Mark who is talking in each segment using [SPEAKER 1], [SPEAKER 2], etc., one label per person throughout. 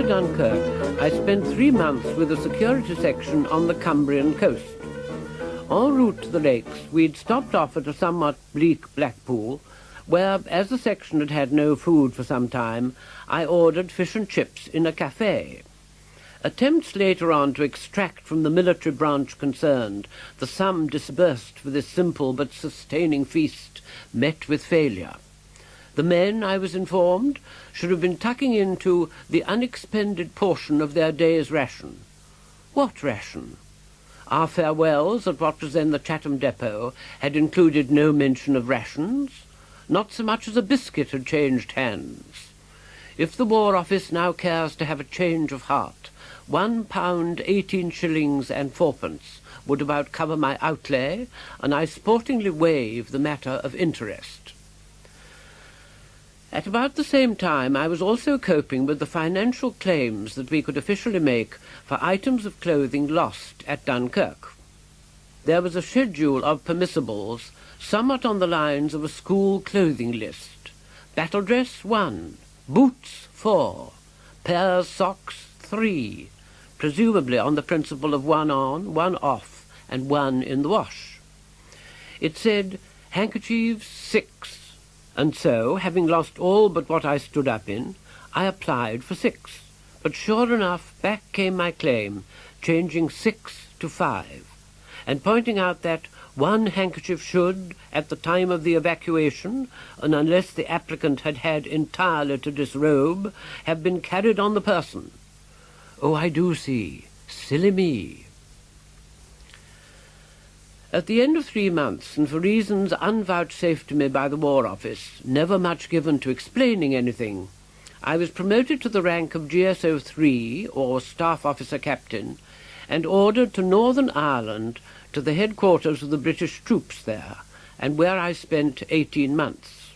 [SPEAKER 1] Dunkirk, I spent 3 months with a security section on the Cumbrian coast. En route to the lakes, we'd stopped off at a somewhat bleak Blackpool, where, as the section had had no food for some time, I ordered fish and chips in a café. Attempts later on to extract from the military branch concerned the sum disbursed for this simple but sustaining feast met with failure. The men, I was informed, should have been tucking into the unexpended portion of their day's ration. What ration? Our farewells at what was then the Chatham Depot had included no mention of rations. Not so much as a biscuit had changed hands. If the War Office now cares to have a change of heart, £1 18 shillings and fourpence would about cover my outlay, and I sportingly waive the matter of interest. At about the same time, I was also coping with the financial claims that we could officially make for items of clothing lost at Dunkirk. There was a schedule of permissibles, somewhat on the lines of a school clothing list. Battle dress 1, boots 4, pairs socks 3, presumably on the principle of 1 on, 1 off, and 1 in the wash. It said handkerchiefs 6, and so, having lost all but what I stood up in, I applied for 6. But sure enough, back came my claim, changing 6 to 5, and pointing out that 1 handkerchief should, at the time of the evacuation, and unless the applicant had had entirely to disrobe, have been carried on the person. Oh, I do see. Silly me. At the end of 3 months, and for reasons unvouchsafed to me by the War Office, never much given to explaining anything, I was promoted to the rank of GSO 3, or Staff Officer Captain, and ordered to Northern Ireland, to the headquarters of the British troops there, and where I spent 18 months.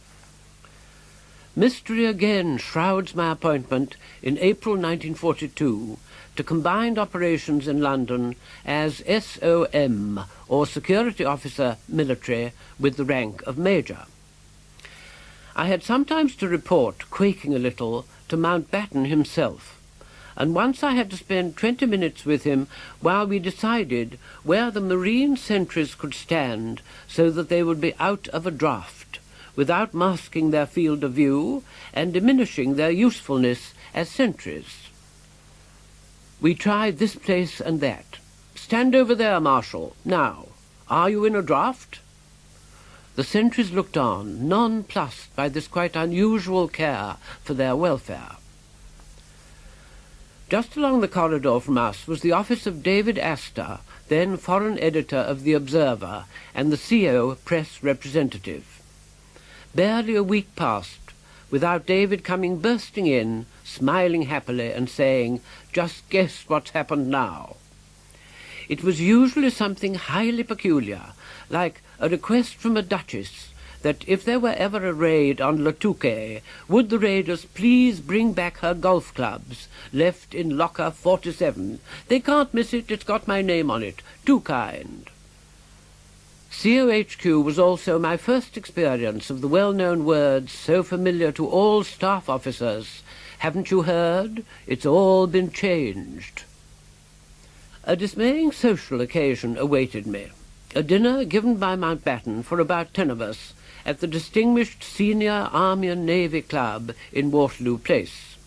[SPEAKER 1] Mystery again shrouds my appointment in April 1942 to combined operations in London as SOM, or Security Officer Military, with the rank of Major. I had sometimes to report, quaking a little, to Mountbatten himself, and once I had to spend 20 minutes with him while we decided where the marine sentries could stand so that they would be out of a draught, without masking their field of view and diminishing their usefulness as sentries. We tried this place and that. Stand over there, Marshal. Now, are you in a draught? The sentries looked on, nonplussed by this quite unusual care for their welfare. Just along the corridor from us was the office of David Astor, then foreign editor of The Observer and the CO press representative. Barely a week passed without David coming bursting in, smiling happily and saying, "Just guess what's happened now." It was usually something highly peculiar, like a request from a duchess that if there were ever a raid on Le Touquet, would the raiders please bring back her golf clubs, left in locker 47. They can't miss it, it's got my name on it. Too kind. COHQ was also my first experience of the well-known words so familiar to all staff officers, "Haven't you heard? It's all been changed." A dismaying social occasion awaited me, a dinner given by Mountbatten for about 10 of us at the distinguished Senior Army and Navy Club in Waterloo Place.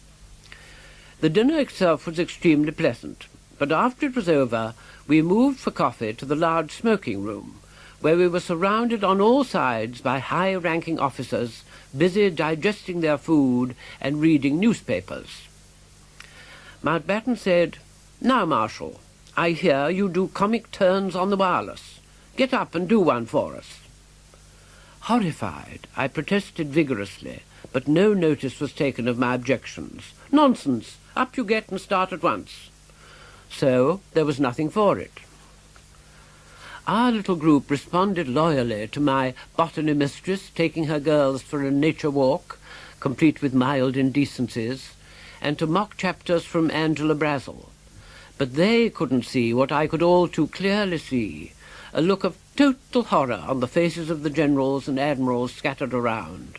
[SPEAKER 1] The dinner itself was extremely pleasant, but after it was over, we moved for coffee to the large smoking room, where we were surrounded on all sides by high-ranking officers busy digesting their food and reading newspapers. Mountbatten said, "Now, Marshal, I hear you do comic turns on the wireless. Get up and do one for us." Horrified, I protested vigorously, but no notice was taken of my objections. "Nonsense! Up you get and start at once." So there was nothing for it. Our little group responded loyally to my botany mistress taking her girls for a nature walk, complete with mild indecencies, and to mock chapters from Angela Brazel. But they couldn't see what I could all too clearly see, a look of total horror on the faces of the generals and admirals scattered around,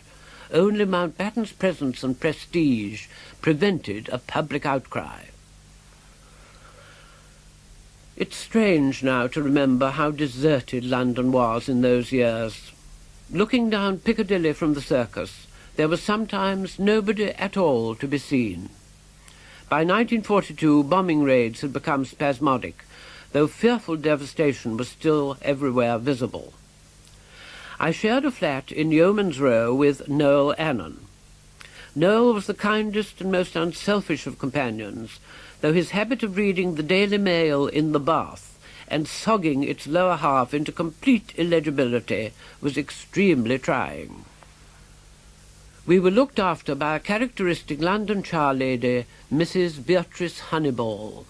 [SPEAKER 1] only Mountbatten's presence and prestige prevented a public outcry. It's strange now to remember how deserted London was in those years. Looking down Piccadilly from the circus, there was sometimes nobody at all to be seen. By 1942, bombing raids had become spasmodic, though fearful devastation was still everywhere visible. I shared a flat in Yeoman's Row with Noel Annan. Noel was the kindest and most unselfish of companions, though his habit of reading the Daily Mail in the bath and sogging its lower half into complete illegibility was extremely trying. We were looked after by a characteristic London charlady, Mrs. Beatrice Honeyball.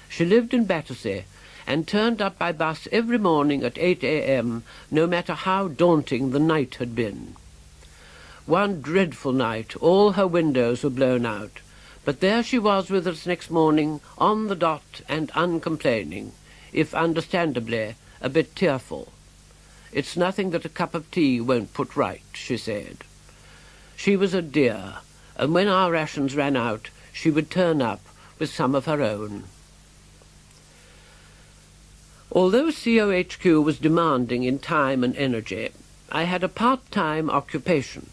[SPEAKER 1] She lived in Battersea and turned up by bus every morning at 8 a.m., no matter how daunting the night had been. One dreadful night, all her windows were blown out, but there she was with us next morning, on the dot and uncomplaining, if understandably a bit tearful. "It's nothing that a cup of tea won't put right," she said. She was a dear, and when our rations ran out, she would turn up with some of her own. Although COHQ was demanding in time and energy, I had a part-time occupation.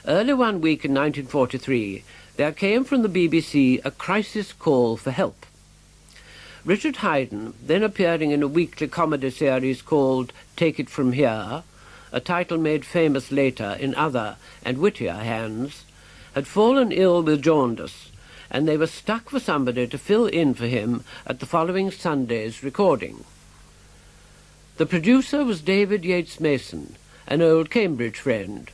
[SPEAKER 1] Early one week in 1943, there came from the BBC a crisis call for help. Richard Haydn, then appearing in a weekly comedy series called Take It From Here, a title made famous later in other and wittier hands, had fallen ill with jaundice, and they were stuck for somebody to fill in for him at the following Sunday's recording. The producer was David Yates Mason, an old Cambridge friend,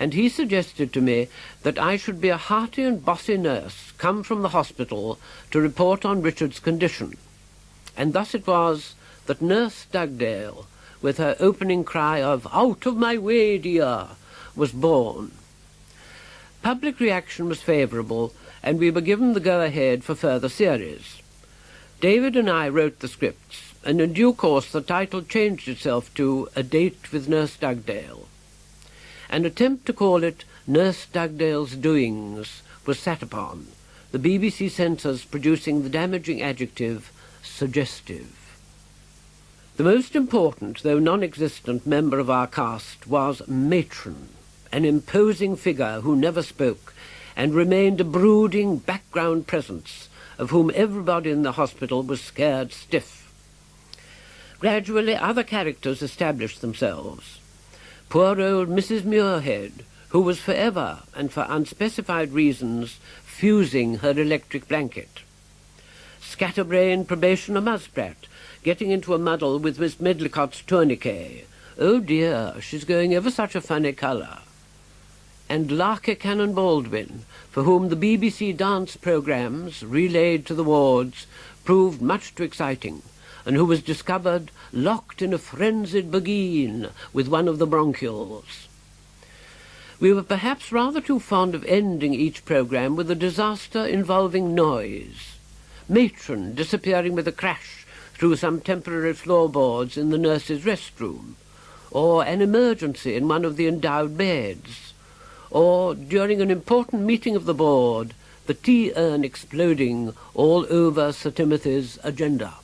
[SPEAKER 1] and he suggested to me that I should be a hearty and bossy nurse come from the hospital to report on Richard's condition. And thus it was that Nurse Dugdale, with her opening cry of "Out of my way, dear," was born. Public reaction was favourable, and we were given the go-ahead for further series. David and I wrote the scripts, and in due course the title changed itself to A Date with Nurse Dugdale. An attempt to call it Nurse Dugdale's Doings was sat upon, the BBC censors producing the damaging adjective suggestive. The most important, though non-existent, member of our cast was Matron, an imposing figure who never spoke and remained a brooding background presence of whom everybody in the hospital was scared stiff. Gradually other characters established themselves. Poor old Mrs. Muirhead, who was forever, and for unspecified reasons, fusing her electric blanket. Scatterbrained probationer Musprat, getting into a muddle with Miss Medlicott's tourniquet. Oh dear, she's going ever such a funny colour. And Larky Cannon Baldwin, for whom the BBC dance programmes, relayed to the wards, proved much too exciting, and who was discovered locked in a frenzied baguine with one of the bronchioles. We were perhaps rather too fond of ending each programme with a disaster involving noise. Matron disappearing with a crash through some temporary floorboards in the nurse's restroom, or an emergency in one of the endowed beds, or, during an important meeting of the board, the tea-urn exploding all over Sir Timothy's agenda.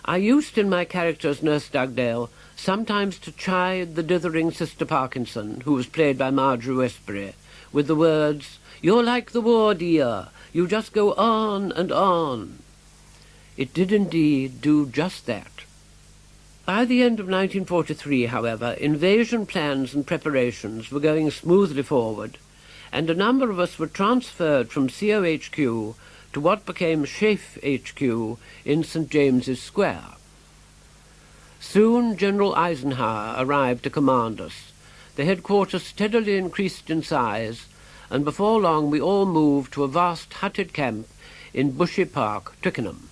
[SPEAKER 1] I used in my character as Nurse Dugdale sometimes to chide the dithering Sister Parkinson, who was played by Marjorie Westbury, with the words, "You're like the war, dear, you just go on and on." It did indeed do just that. By the end of 1943, however, invasion plans and preparations were going smoothly forward, and a number of us were transferred from COHQ to what became SHAFE HQ in St. James's Square. Soon General Eisenhower arrived to command us. The headquarters steadily increased in size, and before long we all moved to a vast hutted camp in Bushy Park, Twickenham.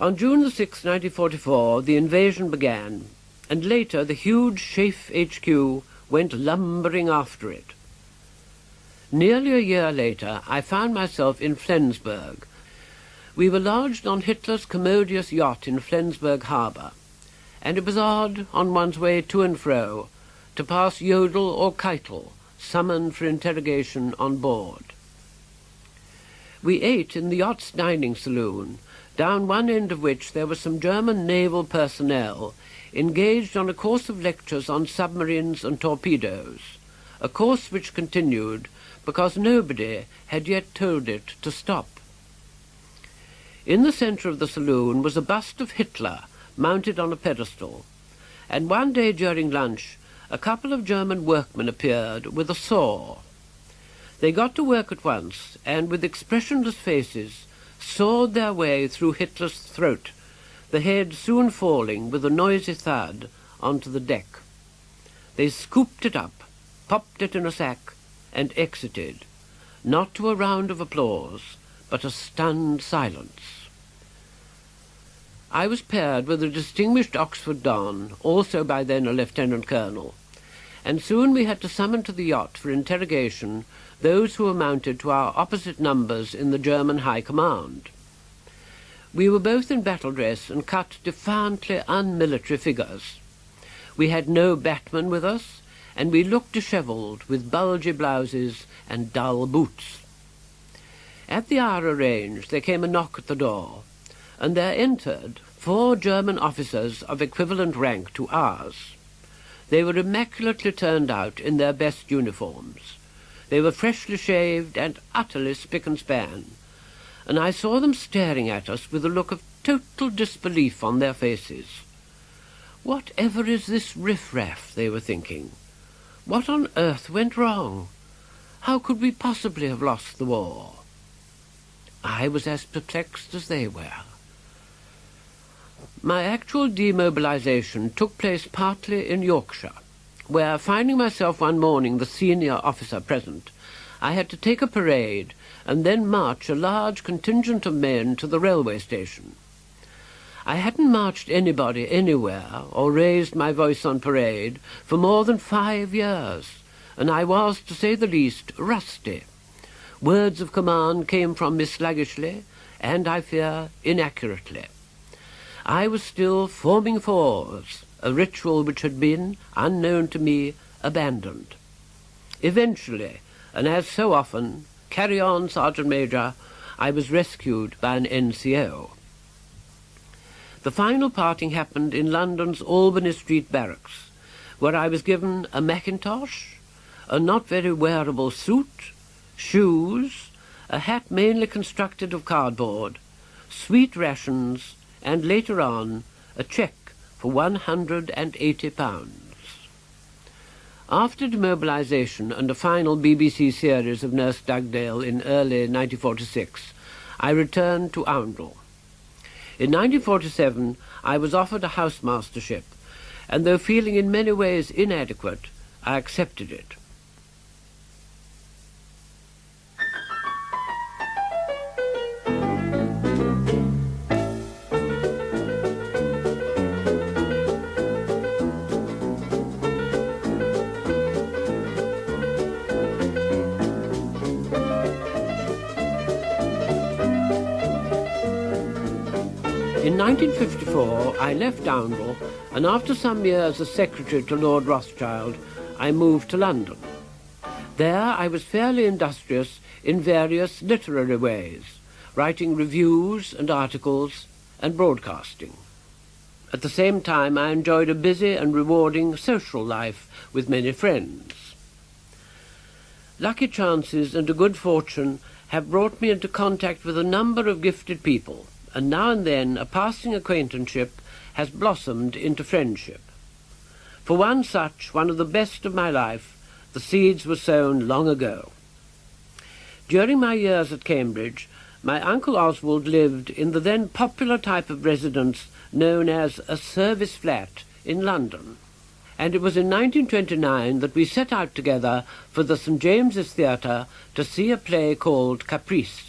[SPEAKER 1] On June the 6th, 1944, the invasion began, and later the huge SHAFE HQ went lumbering after it. Nearly a year later, I found myself in Flensburg. We were lodged on Hitler's commodious yacht in Flensburg harbour, and it was odd, on one's way to and fro, to pass Yodel or Keitel, summoned for interrogation on board. We ate in the yacht's dining saloon, down one end of which there were some German naval personnel engaged on a course of lectures on submarines and torpedoes, a course which continued because nobody had yet told it to stop. In the centre of the saloon was a bust of Hitler mounted on a pedestal, and one day during lunch a couple of German workmen appeared with a saw. They got to work at once, and with expressionless faces sawed their way through Hitler's throat, the head soon falling with a noisy thud onto the deck. They scooped it up, popped it in a sack, and exited, not to a round of applause, but a stunned silence. I was paired with a distinguished Oxford Don, also by then a lieutenant colonel, and soon we had to summon to the yacht for interrogation those who amounted to our opposite numbers in the German High Command. We were both in battle dress and cut defiantly unmilitary figures. We had no batman with us, and we looked dishevelled with bulgy blouses and dull boots. At the hour arranged there came a knock at the door, and there entered 4 German officers of equivalent rank to ours. They were immaculately turned out in their best uniforms. They were freshly shaved and utterly spick and span, and I saw them staring at us with a look of total disbelief on their faces. Whatever is this riff-raff, they were thinking? What on earth went wrong? How could we possibly have lost the war? I was as perplexed as they were. My actual demobilization took place partly in Yorkshire, where, finding myself one morning the senior officer present, I had to take a parade and then march a large contingent of men to the railway station. I hadn't marched anybody anywhere or raised my voice on parade for more than 5 years, and I was, to say the least, rusty. Words of command came from me sluggishly, and, I fear, inaccurately. I was still forming fours, a ritual which had been, unknown to me, abandoned. Eventually, and as so often, carry on, Sergeant Major, I was rescued by an NCO. The final parting happened in London's Albany Street Barracks, where I was given a mackintosh, a not very wearable suit, shoes, a hat mainly constructed of cardboard, sweet rations, and later on a cheque for £180. After demobilization and a final BBC series of Nurse Dugdale in early 1946, I returned to Oundle. In 1947 I was offered a housemastership, and though feeling in many ways inadequate, I accepted it. In 1954 I left Dugdale, and after some years as secretary to Lord Rothschild, I moved to London. There I was fairly industrious in various literary ways, writing reviews and articles and broadcasting. At the same time I enjoyed a busy and rewarding social life with many friends. Lucky chances and a good fortune have brought me into contact with a number of gifted people, and now and then a passing acquaintanceship has blossomed into friendship. For one such, one of the best of my life, the seeds were sown long ago. During my years at Cambridge, my Uncle Oswald lived in the then popular type of residence known as a service flat in London, and it was in 1929 that we set out together for the St. James's Theatre to see a play called Caprice.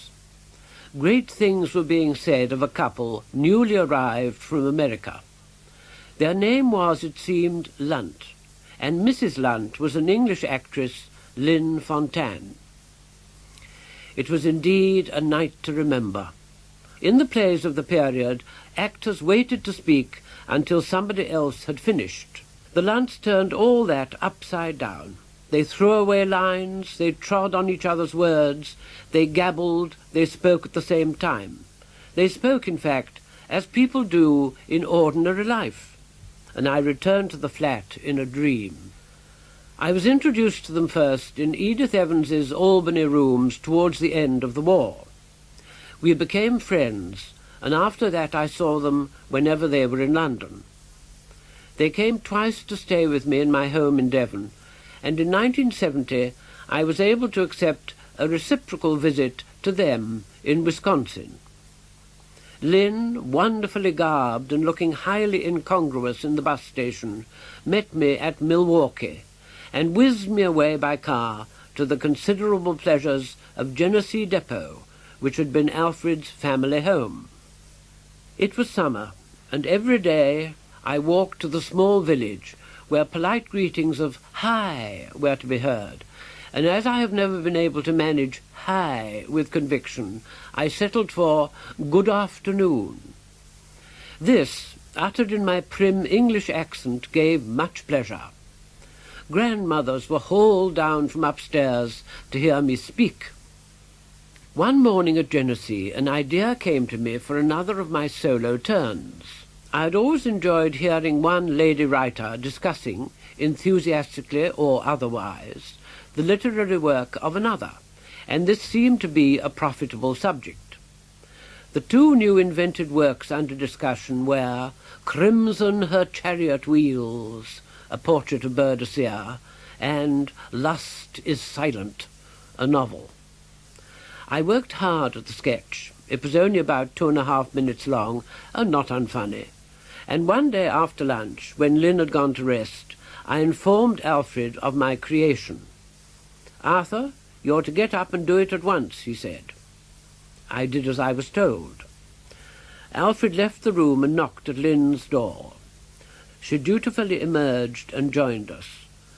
[SPEAKER 1] Great things were being said of a couple newly arrived from America. Their name was, it seemed, Lunt, and Mrs. Lunt was an English actress, Lynn Fontaine. It was indeed a night to remember. In the plays of the period, actors waited to speak until somebody else had finished. The Lunts turned all that upside down. They threw away lines, they trod on each other's words, they gabbled, they spoke at the same time. They spoke, in fact, as people do in ordinary life, and I returned to the flat in a dream. I was introduced to them first in Edith Evans's Albany rooms towards the end of the war. We became friends, and after that I saw them whenever they were in London. They came twice to stay with me in my home in Devon, and in 1970 I was able to accept a reciprocal visit to them in Wisconsin. Lynn, wonderfully garbed and looking highly incongruous in the bus station, met me at Milwaukee and whizzed me away by car to the considerable pleasures of Genesee Depot, which had been Alfred's family home. It was summer, and every day I walked to the small village where polite greetings of "Hi" were to be heard, and as I have never been able to manage "Hi" with conviction, I settled for "Good afternoon." This, uttered in my prim English accent, gave much pleasure. Grandmothers were hauled down from upstairs to hear me speak. One morning at Genesee, an idea came to me for another of my solo turns. I had always enjoyed hearing one lady writer discussing, enthusiastically or otherwise, the literary work of another, and this seemed to be a profitable subject. The two new invented works under discussion were Crimson Her Chariot Wheels, a portrait of Boadicea, and Lust is Silent, a novel. I worked hard at the sketch. It was only about 2.5 minutes long, and not unfunny. And one day after lunch, when Lynn had gone to rest, I informed Alfred of my creation. "Arthur, you're to get up and do it at once," he said. I did as I was told. Alfred left the room and knocked at Lynn's door. She dutifully emerged and joined us.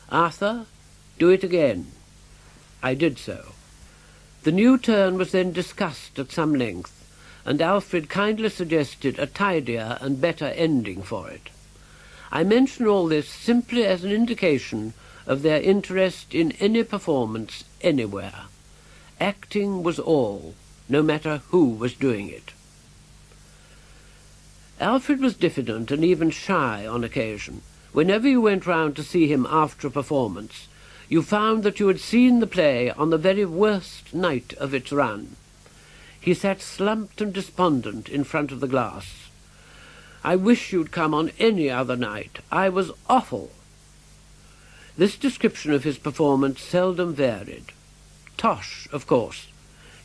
[SPEAKER 1] "Arthur, do it again." I did so. The new turn was then discussed at some length, and Alfred kindly suggested a tidier and better ending for it. I mention all this simply as an indication of their interest in any performance anywhere. Acting was all, no matter who was doing it. Alfred was diffident and even shy on occasion. Whenever you went round to see him after a performance, you found that you had seen the play on the very worst night of its run. He sat slumped and despondent in front of the glass. "I wish you'd come on any other night. I was awful." This description of his performance seldom varied. Tosh, of course.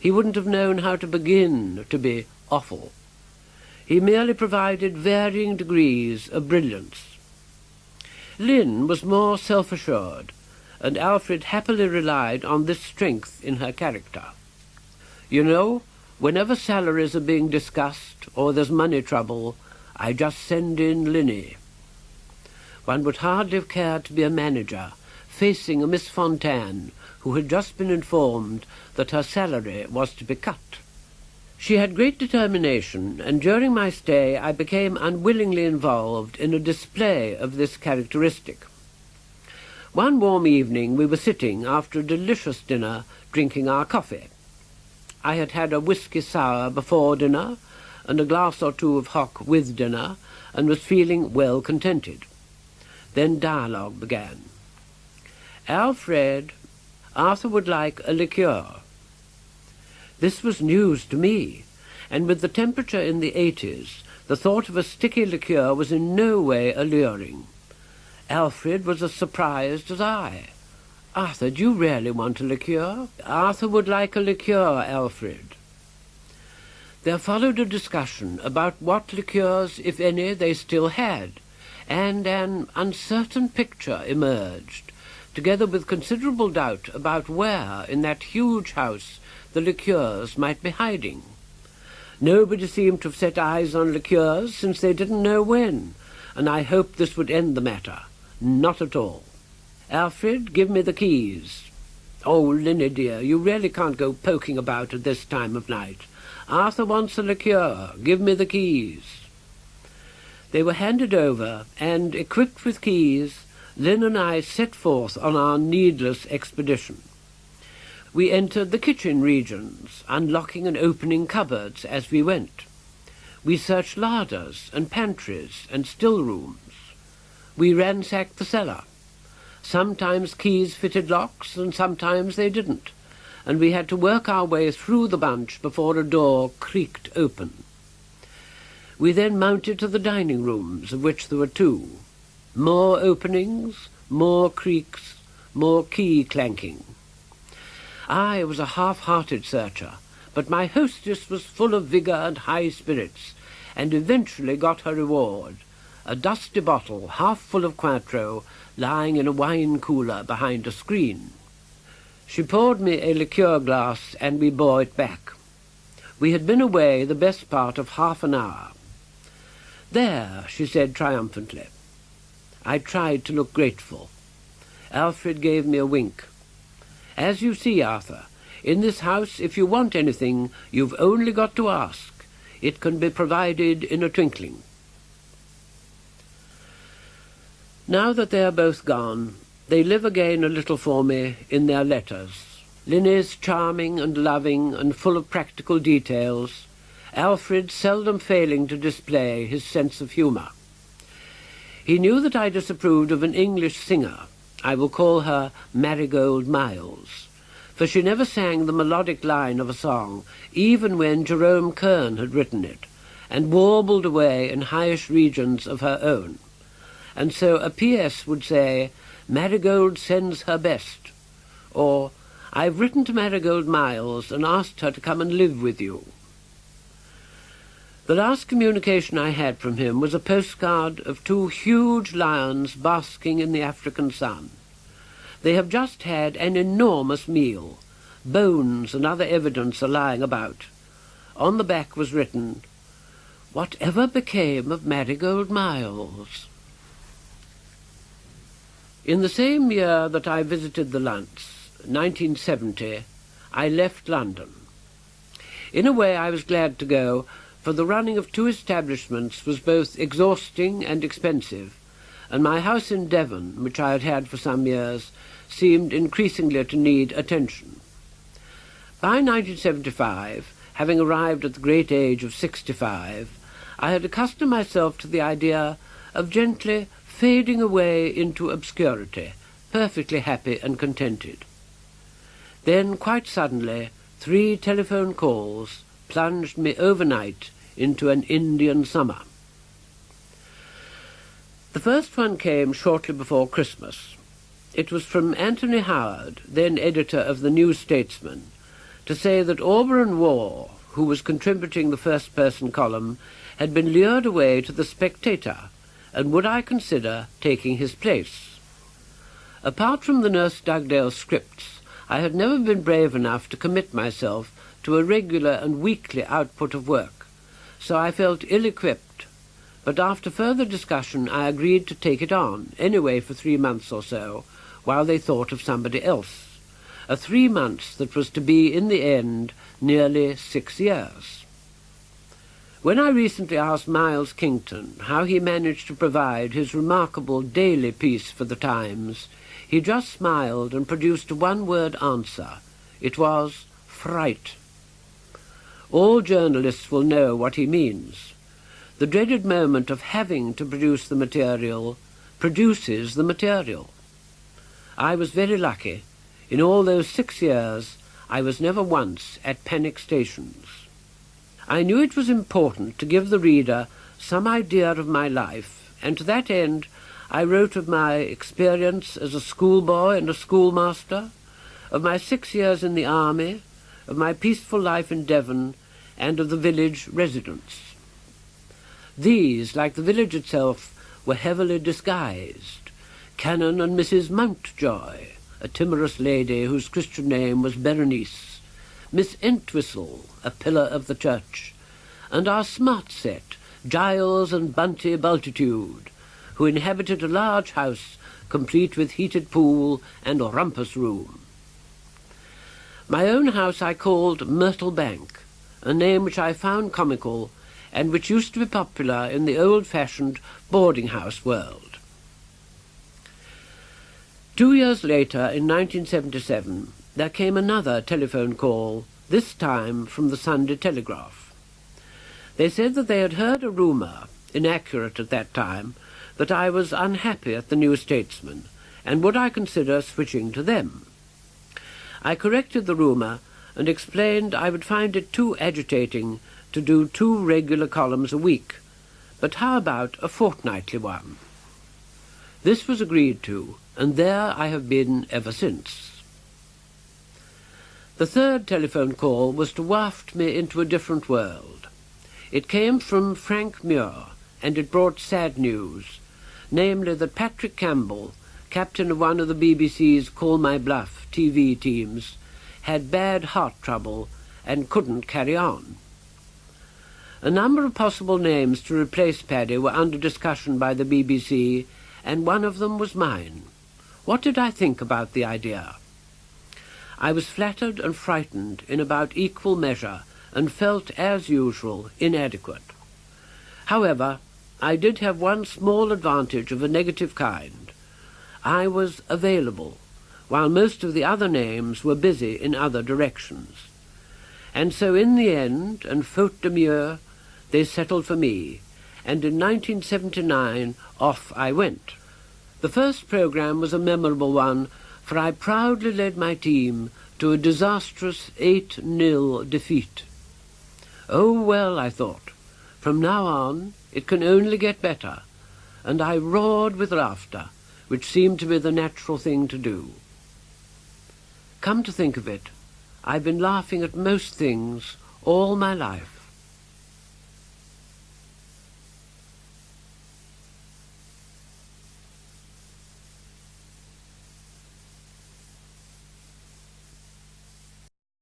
[SPEAKER 1] He wouldn't have known how to begin to be awful. He merely provided varying degrees of brilliance. Lynn was more self-assured, and Alfred happily relied on this strength in her character. "You know, whenever salaries are being discussed or there's money trouble, I just send in Linny." One would hardly have cared to be a manager, facing a Miss Fontaine who had just been informed that her salary was to be cut. She had great determination, and during my stay I became unwillingly involved in a display of this characteristic. One warm evening we were sitting after a delicious dinner drinking our coffee. I had had a whisky sour before dinner and a glass or two of hock with dinner, and was feeling well contented. Then dialogue began. "Alfred, Arthur would like a liqueur." This was news to me, and with the temperature in the 80s, the thought of a sticky liqueur was in no way alluring. Alfred was as surprised as I. "Arthur, do you really want a liqueur?" "Arthur would like a liqueur, Alfred." There followed a discussion about what liqueurs, if any, they still had, and an uncertain picture emerged, together with considerable doubt about where, in that huge house, the liqueurs might be hiding. Nobody seemed to have set eyes on liqueurs since they didn't know when, and I hoped this would end the matter. Not at all. "Alfred, give me the keys." "Oh, Linny dear, you really can't go poking about at this time of night. Arthur wants a liqueur. Give me the keys. They were handed over, and, equipped with keys, Lynn and I set forth on our needless expedition. We entered the kitchen regions, unlocking and opening cupboards as we went. We searched larders and pantries and still rooms. We ransacked the cellar. Sometimes keys fitted locks, and sometimes they didn't, and we had to work our way through the bunch before a door creaked open. We then mounted to the dining rooms, of which there were two. More openings, more creaks, more key clanking. I was a half-hearted searcher, but my hostess was full of vigour and high spirits, and eventually got her reward, a dusty bottle half full of Cointreau lying in a wine cooler behind a screen. She poured me a liqueur glass, and we bore it back. We had been away the best part of half an hour. "There," she said triumphantly. I tried to look grateful. Alfred gave me a wink. "As you see, Arthur, in this house, if you want anything, you've only got to ask. It can be provided in a twinkling." Now that they are both gone, they live again a little for me in their letters. Lynn is charming and loving and full of practical details, Alfred seldom failing to display his sense of humour. He knew that I disapproved of an English singer. I will call her Marigold Miles, for she never sang the melodic line of a song, even when Jerome Kern had written it, and warbled away in highish regions of her own. And so a P.S. would say, "Marigold sends her best," or "I've written to Marigold Miles and asked her to come and live with you." The last communication I had from him was a postcard of two huge lions basking in the African sun. They have just had an enormous meal. Bones and other evidence are lying about. On the back was written, "Whatever became of Marigold Miles?" In the same year that I visited the Lunts, 1970, I left London. In a way I was glad to go, for the running of two establishments was both exhausting and expensive, and my house in Devon, which I had had for some years, seemed increasingly to need attention. By 1975, having arrived at the great age of 65, I had accustomed myself to the idea of gently fading away into obscurity, perfectly happy and contented. Then, quite suddenly, 3 telephone calls plunged me overnight into an Indian summer. The first one came shortly before Christmas. It was from Anthony Howard, then editor of the New Statesman, to say that Auberon Waugh, who was contributing the first-person column, had been lured away to the Spectator, and would I consider taking his place. Apart from the Nurse Dugdale scripts, I had never been brave enough to commit myself to a regular and weekly output of work, so I felt ill-equipped, but after further discussion I agreed to take it on, anyway for 3 months or so, while they thought of somebody else. A 3 months that was to be, in the end, nearly 6 years. When I recently asked Miles Kington how he managed to provide his remarkable daily piece for the Times, he just smiled and produced a one-word answer. It was fright. All journalists will know what he means. The dreaded moment of having to produce the material produces the material. I was very lucky. In all those 6 years, I was never once at panic stations. I knew it was important to give the reader some idea of my life, and to that end I wrote of my experience as a schoolboy and a schoolmaster, of my 6 years in the army, of my peaceful life in Devon, and of the village residence. These, like the village itself, were heavily disguised. Canon and Mrs. Mountjoy, a timorous lady whose Christian name was Berenice, Miss Entwistle, a pillar of the church, and our smart set, Giles and Bunty Bultitude, who inhabited a large house complete with heated pool and rumpus room. My own house I called Myrtle Bank, a name which I found comical and which used to be popular in the old-fashioned boarding-house world. 2 years later, in 1977, there came another telephone call, this time from the Sunday Telegraph. They said that they had heard a rumour, inaccurate at that time, that I was unhappy at the New Statesman, and would I consider switching to them. I corrected the rumour and explained I would find it too agitating to do 2 regular columns a week, but how about a fortnightly one? This was agreed to, and there I have been ever since. The third telephone call was to waft me into a different world. It came from Frank Muir, and it brought sad news, namely that Patrick Campbell, captain of one of the BBC's Call My Bluff TV teams, had bad heart trouble and couldn't carry on. A number of possible names to replace Paddy were under discussion by the BBC, and one of them was mine. What did I think about the idea? I was flattered and frightened in about equal measure, and felt, as usual, inadequate. However, I did have one small advantage of a negative kind. I was available, while most of the other names were busy in other directions. And so in the end, and faute de mieux, they settled for me, and in 1979 off I went. The first programme was a memorable one, for I proudly led my team to a disastrous 8-0 defeat. Oh well, I thought, from now on it can only get better, and I roared with laughter, which seemed to be the natural thing to do. Come to think of it, I've been laughing at most things all my life.